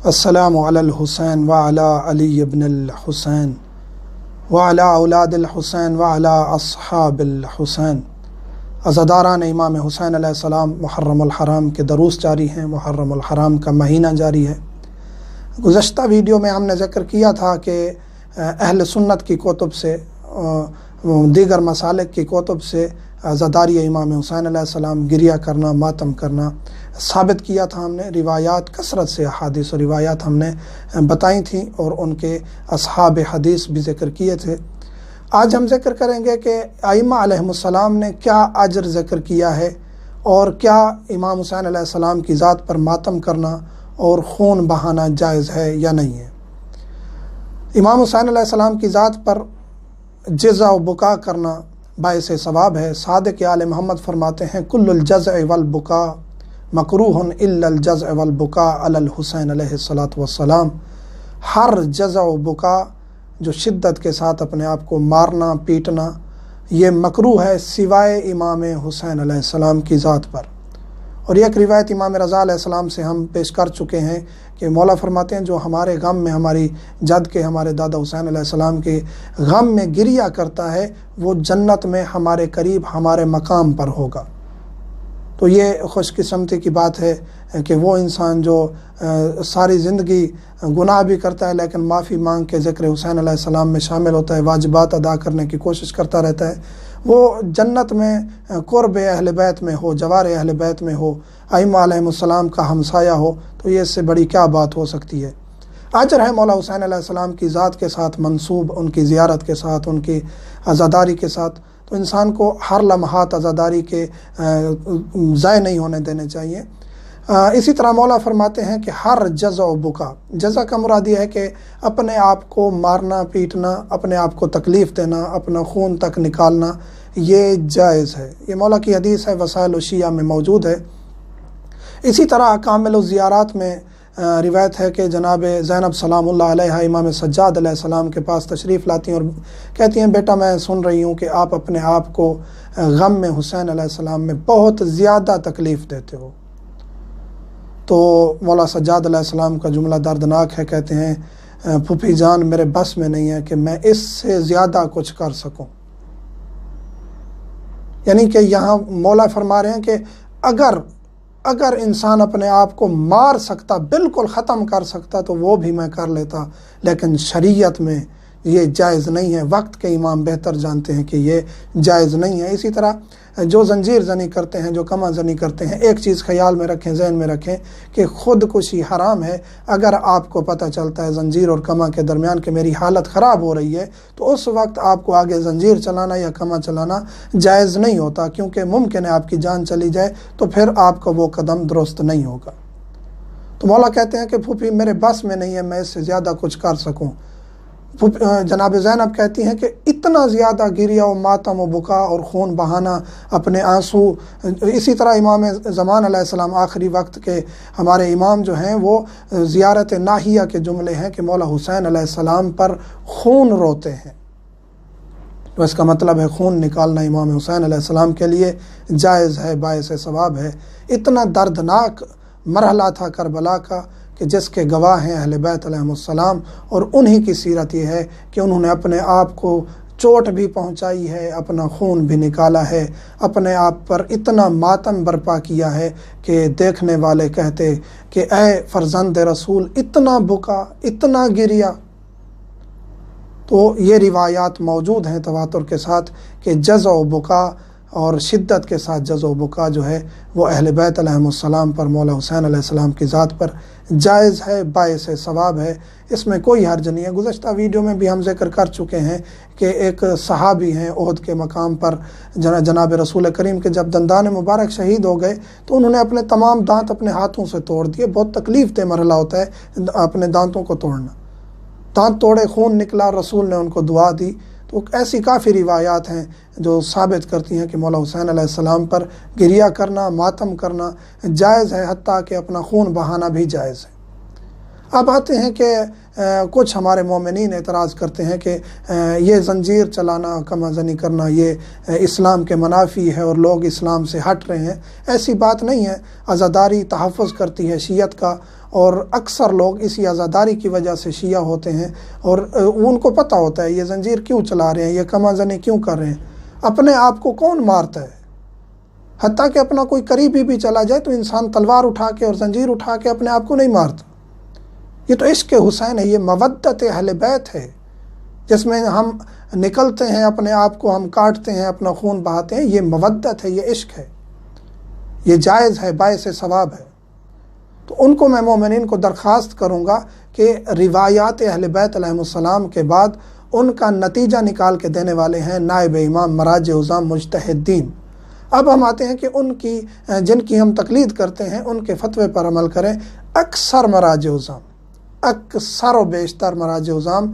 السلام علی الحسین وعلی علی ابن الحسین وعلی اولاد الحسین وعلی اصحاب الحسین۔ عزاداران امام حسین علیہ السلام، محرم الحرام کے دروس جاری ہیں۔ محرم الحرام کا مہینہ جاری ہے۔ گزشتہ ویڈیو میں ہم نے ذکر کیا تھا کہ اہل سنت کی کتب سے، دیگر مسالک کی کتب سے عزاداری امام حسین علیہ السلام، گریہ کرنا، ماتم کرنا ثابت کیا تھا ہم نے۔ روایات، کثرت سے احادیث و روایات ہم نے بتائی تھیں اور ان کے اصحاب حدیث بھی ذکر کیے تھے۔ آج ہم ذکر کریں گے کہ ائمہ علیہم السلام نے کیا اجر ذکر کیا ہے اور کیا امام حسین علیہ السلام کی ذات پر ماتم کرنا اور خون بہانا جائز ہے یا نہیں ہے۔ امام حسین علیہ السلام کی ذات پر جزع و بکا کرنا باعث ثواب ہے۔ صادق آل محمد فرماتے ہیں کل الجزع والبکا مکروہ الا الجزع والبکا علی الحسین علیہ الصلاۃ والسلام۔ ہر جزع و بکا، جو شدت کے ساتھ اپنے آپ کو مارنا پیٹنا، یہ مکروہ ہے سوائے امام حسین علیہ السلام کی ذات پر۔ اور ایک روایت امام رضا علیہ السلام سے ہم پیش کر چکے ہیں کہ مولا فرماتے ہیں جو ہمارے غم میں، ہماری جد کے، ہمارے دادا حسین علیہ السلام کے غم میں گریہ کرتا ہے، وہ جنت میں ہمارے قریب، ہمارے مقام پر ہوگا۔ تو یہ خوش قسمتی کی بات ہے کہ وہ انسان جو ساری زندگی گناہ بھی کرتا ہے لیکن معافی مانگ کے ذکر حسین علیہ السلام میں شامل ہوتا ہے، واجبات ادا کرنے کی کوشش کرتا رہتا ہے، وہ جنت میں قرب اہل بیت میں ہو، جوار اہل بیت میں ہو، ائمہ علیہم السلام کا ہمسایہ ہو، تو یہ اس سے بڑی کیا بات ہو سکتی ہے۔ اجر ہے مولا حسین علیہ السلام کی ذات کے ساتھ منسوب، ان کی زیارت کے ساتھ، ان کی عزاداری کے ساتھ۔ تو انسان کو ہر لمحات عزاداری کے ضائع نہیں ہونے دینے چاہیے۔ اسی طرح مولا فرماتے ہیں کہ ہر جزع و بکا، جزع کا مراد یہ ہے کہ اپنے آپ کو مارنا پیٹنا، اپنے آپ کو تکلیف دینا، اپنا خون تک نکالنا، یہ جائز ہے۔ یہ مولا کی حدیث ہے، وسائل الشیعہ میں موجود ہے۔ اسی طرح کامل الزیارات میں روایت ہے کہ جناب زینب سلام اللہ علیہ امام سجاد علیہ السلام کے پاس تشریف لاتی ہیں اور کہتی ہیں بیٹا میں سن رہی ہوں کہ آپ اپنے آپ کو غم میں حسین علیہ السلام میں بہت زیادہ تکلیف دیتے ہو۔ تو مولا سجاد علیہ السلام کا جملہ دردناک ہے، کہتے ہیں پھوپھی جان میرے بس میں نہیں ہے کہ میں اس سے زیادہ کچھ کر سکوں۔ یعنی کہ یہاں مولا فرما رہے ہیں کہ اگر انسان اپنے آپ کو مار سکتا، بالکل ختم کر سکتا تو وہ بھی میں کر لیتا، لیکن شریعت میں یہ جائز نہیں ہے۔ وقت کے امام بہتر جانتے ہیں کہ یہ جائز نہیں ہے۔ اسی طرح جو زنجیر زنی کرتے ہیں، جو کما زنی کرتے ہیں، ایک چیز خیال میں رکھیں، ذہن میں رکھیں کہ خودکشی حرام ہے۔ اگر آپ کو پتہ چلتا ہے زنجیر اور کما کے درمیان کہ میری حالت خراب ہو رہی ہے، تو اس وقت آپ کو آگے زنجیر چلانا یا کما چلانا جائز نہیں ہوتا، کیونکہ ممکن ہے آپ کی جان چلی جائے تو پھر آپ کا وہ قدم درست نہیں ہوگا۔ تو مولا کہتے ہیں کہ پھوپھی میرے بس میں نہیں ہے میں اس سے زیادہ کچھ کر سکوں۔ جناب زینب کہتی ہیں کہ اتنا زیادہ گریہ و ماتم و بکا اور خون بہانا، اپنے آنسو۔ اسی طرح امام زمان علیہ السلام، آخری وقت کے ہمارے امام جو ہیں، وہ زیارت ناہیہ کے جملے ہیں کہ مولا حسین علیہ السلام پر خون روتے ہیں۔ تو اس کا مطلب ہے خون نکالنا امام حسین علیہ السلام کے لیے جائز ہے، باعث ثواب ہے۔ اتنا دردناک مرحلہ تھا کربلا کا کہ جس کے گواہ ہیں اہل بیت علیہم السلام، اور انہی کی سیرت یہ ہے کہ انہوں نے اپنے آپ کو چوٹ بھی پہنچائی ہے، اپنا خون بھی نکالا ہے، اپنے آپ پر اتنا ماتم برپا کیا ہے کہ دیکھنے والے کہتے کہ اے فرزند رسول اتنا بکا، اتنا گریہ۔ تو یہ روایات موجود ہیں تواتر کے ساتھ کہ جزع و بکا اور شدت کے ساتھ جزع و بکا جو ہے وہ اہل بیت علیہم السلام پر، مولا حسین علیہ السلام کی ذات پر جائز ہے، باعث ثواب ہے، اس میں کوئی حرج نہیں ہے۔ گزشتہ ویڈیو میں بھی ہم ذکر کر چکے ہیں کہ ایک صحابی ہیں احد کے مقام پر، جناب رسول کریم کے جب دندان مبارک شہید ہو گئے تو انہوں نے اپنے تمام دانت اپنے ہاتھوں سے توڑ دیے۔ بہت تکلیف دہ مرحلہ ہوتا ہے اپنے دانتوں کو توڑنا۔ دانت توڑے، خون نکلا، رسول نے ان کو دعا دی۔ تو ایسی کافی روایات ہیں جو ثابت کرتی ہیں کہ مولا حسین علیہ السلام پر گریہ کرنا، ماتم کرنا جائز ہے، حتیٰ کہ اپنا خون بہانا بھی جائز ہے۔ اب آتے ہیں کہ کچھ ہمارے مومنین اعتراض کرتے ہیں کہ یہ زنجیر چلانا، کما زنی کرنا یہ اسلام کے منافی ہے اور لوگ اسلام سے ہٹ رہے ہیں۔ ایسی بات نہیں ہے، عزاداری تحفظ کرتی ہے شیعت کا، اور اکثر لوگ اسی عزاداری کی وجہ سے شیعہ ہوتے ہیں، اور ان کو پتہ ہوتا ہے یہ زنجیر کیوں چلا رہے ہیں، یہ کما زنی کیوں کر رہے ہیں۔ اپنے آپ کو کون مارتا ہے؟ حتیٰ کہ اپنا کوئی قریبی بھی چلا جائے تو انسان تلوار اٹھا کے اور زنجیر اٹھا کے اپنے آپ کو نہیں مارتا۔ یہ تو عشق حسین ہے، یہ مودت اہل بیت ہے، جس میں ہم نکلتے ہیں اپنے آپ کو، ہم کاٹتے ہیں، اپنا خون بہاتے ہیں۔ یہ مودت ہے، یہ عشق ہے، یہ جائز ہے، باعث ثواب ہے۔ تو ان کو میں مومنین کو درخواست کروں گا کہ روایات اہل بیت علیہ السلام کے بعد ان کا نتیجہ نکال کے دینے والے ہیں نائب امام، مراجع عظام، مجتہدین۔ اب ہم آتے ہیں کہ ان کی جن کی ہم تقلید کرتے ہیں ان کے فتوے پر عمل کریں۔ اکثر مراجع عظام، اکثر و بیشتر مراجع عظام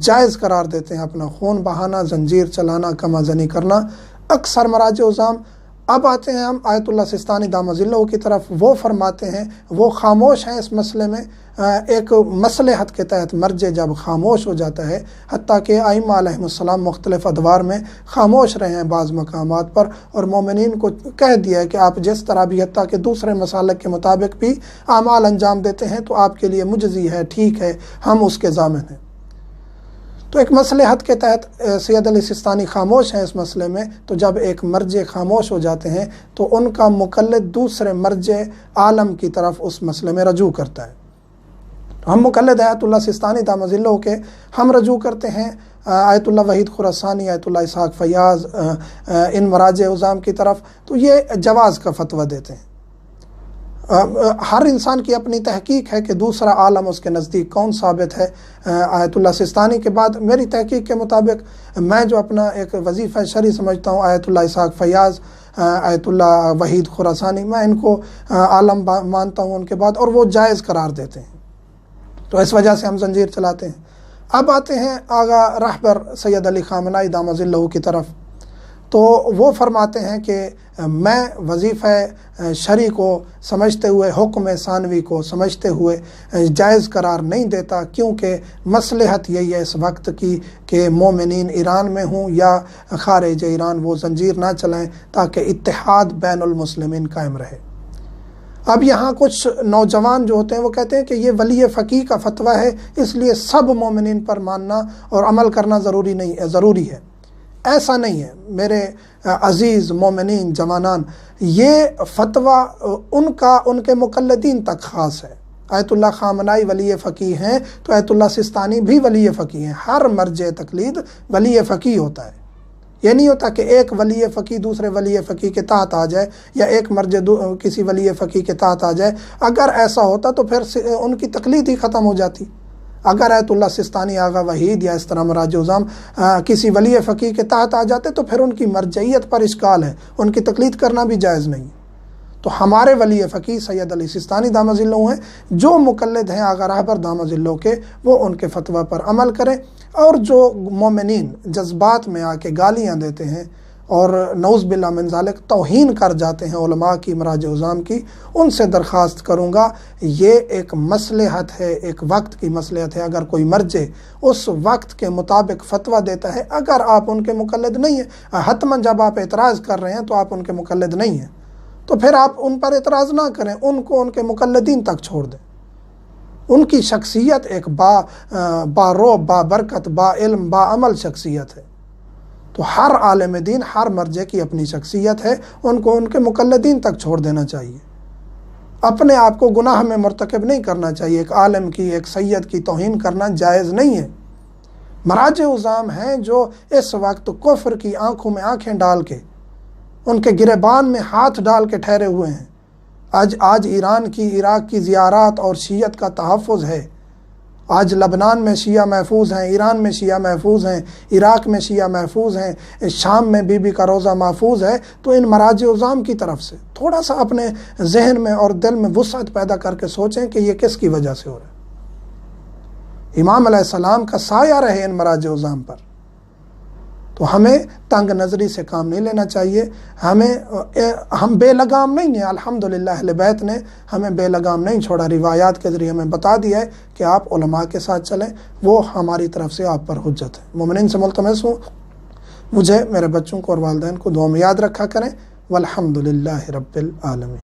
جائز قرار دیتے ہیں اپنا خون بہانا، زنجیر چلانا، کما زنی کرنا، اکثر مراجع عظام۔ اب آتے ہیں ہم آیت اللہ سستانی دامت ظلہ کی طرف، وہ فرماتے ہیں، وہ خاموش ہیں اس مسئلے میں۔ ایک مصلحت کے تحت مرجع جب خاموش ہو جاتا ہے، حتیٰ کہ ائمہ علیہ السلام مختلف ادوار میں خاموش رہے ہیں بعض مقامات پر، اور مومنین کو کہہ دیا ہے کہ آپ جس طرح بھی، حتیٰ کہ دوسرے مسالک کے مطابق بھی اعمال انجام دیتے ہیں تو آپ کے لیے مجزی ہے، ٹھیک ہے، ہم اس کے ضامن ہیں۔ تو ایک مصلحت کے تحت سید علی سستانی خاموش ہیں اس مسئلے میں، تو جب ایک مرجع خاموش ہو جاتے ہیں تو ان کا مقلد دوسرے مرجع عالم کی طرف اس مسئلے میں رجوع کرتا ہے۔ ہم مقلد آیت اللہ سستانی دامت ظلہ کے ہم رجوع کرتے ہیں آیت اللہ وحید خراسانی، آیت اللہ اسحاق فیاض، ان مراجع عظام کی طرف، تو یہ جواز کا فتویٰ دیتے ہیں۔ ہر انسان کی اپنی تحقیق ہے کہ دوسرا عالم اس کے نزدیک کون ثابت ہے۔ آیت اللہ سستانی کے بعد میری تحقیق کے مطابق میں جو اپنا ایک وظیفہ شرعی سمجھتا ہوں، آیت اللہ اسحاق فیاض، آیت اللہ وحید خراسانی، میں ان کو عالم مانتا ہوں ان کے بعد، اور وہ جائز قرار دیتے ہیں، تو اس وجہ سے ہم زنجیر چلاتے ہیں۔ اب آتے ہیں آغا رہبر سید علی خامنائی دامت ظلہ کی طرف، تو وہ فرماتے ہیں کہ میں وظیفہ شرعی کو سمجھتے ہوئے، حکم ثانوی کو سمجھتے ہوئے جائز قرار نہیں دیتا، کیونکہ مصلحت یہی ہے اس وقت کی کہ مومنین ایران میں ہوں یا خارج ایران وہ زنجیر نہ چلائیں، تاکہ اتحاد بین المسلمین قائم رہے۔ اب یہاں کچھ نوجوان جو ہوتے ہیں وہ کہتے ہیں کہ یہ ولی فقیہ کا فتویٰ ہے، اس لیے سب مومنین پر ماننا اور عمل کرنا ضروری ہے۔ ایسا نہیں ہے میرے عزیز مومنین جوانان، یہ فتویٰ ان کے مقلدین تک خاص ہے۔ آیت اللہ خامنائی ولی فقیہ ہیں تو آیت اللہ سستانی بھی ولی فقیہ ہیں۔ ہر مرجع تقلید ولی فقیہ ہوتا ہے، یہ نہیں ہوتا کہ ایک ولی فقیہ دوسرے ولی فقیہ کے تحت آ جائے، یا ایک مرجع کسی ولی فقیہ کے تحت آ جائے۔ اگر ایسا ہوتا تو پھر ان کی تقلید ہی ختم ہو جاتی۔ اگر آیت اللہ سستانی، آغا وحید یا اس طرح مراجع عظام کسی ولی فقیہ کے تحت آ جاتے تو پھر ان کی مرجعیت پر اشکال ہے، ان کی تقلید کرنا بھی جائز نہیں۔ تو ہمارے ولی فقیہ سید علی سستانی دامت ظلہ ہیں، جو مقلد ہیں آغا رہبر دامت ظلہ کے، وہ ان کے فتویٰ پر عمل کریں۔ اور جو مومنین جذبات میں آ کے گالیاں دیتے ہیں اور نعوذ باللہ من ذالک توہین کر جاتے ہیں علماء کی، مراجع عظام کی، ان سے درخواست کروں گا، یہ ایک مصلحت ہے، ایک وقت کی مصلحت ہے۔ اگر کوئی مرجع اس وقت کے مطابق فتویٰ دیتا ہے، اگر آپ ان کے مقلد نہیں ہیں، حتماً جب آپ اعتراض کر رہے ہیں تو آپ ان کے مقلد نہیں ہیں، تو پھر آپ ان پر اعتراض نہ کریں، ان کو ان کے مقلدین تک چھوڑ دیں۔ ان کی شخصیت ایک با روح، با برکت، با علم، با عمل شخصیت ہے۔ تو ہر عالم دین، ہر مرجع کی اپنی شخصیت ہے، ان کو ان کے مقلدین تک چھوڑ دینا چاہیے۔ اپنے آپ کو گناہ میں مرتکب نہیں کرنا چاہیے۔ ایک عالم کی، ایک سید کی توہین کرنا جائز نہیں ہے۔ مراجع عظام ہیں جو اس وقت کفر کی آنکھوں میں آنکھیں ڈال کے، ان کے گریبان میں ہاتھ ڈال کے ٹھہرے ہوئے ہیں۔ آج ایران کی، عراق کی زیارات اور شیعت کا تحفظ ہے۔ آج لبنان میں شیعہ محفوظ ہیں، ایران میں شیعہ محفوظ ہیں، عراق میں شیعہ محفوظ ہیں، شام میں بی بی کا روضہ محفوظ ہے۔ تو ان مراجع عظام کی طرف سے تھوڑا سا اپنے ذہن میں اور دل میں وسعت پیدا کر کے سوچیں کہ یہ کس کی وجہ سے ہو رہا ہے۔ امام علیہ السلام کا سایہ رہے ان مراجع عظام پر۔ تو ہمیں تنگ نظری سے کام نہیں لینا چاہیے. ہم بے لگام نہیں ہیں. الحمدللہ اہل بیت نے ہمیں بے لگام نہیں چھوڑا. روایات کے ذریعے ہمیں بتا دیا ہے کہ آپ علماء کے ساتھ چلیں، وہ ہماری طرف سے آپ پر حجت ہے. مومنین سے ملتمس ہوں مجھے، میرے بچوں کو اور والدین کو دعا میں یاد رکھا کریں. والحمدللہ رب العالمین.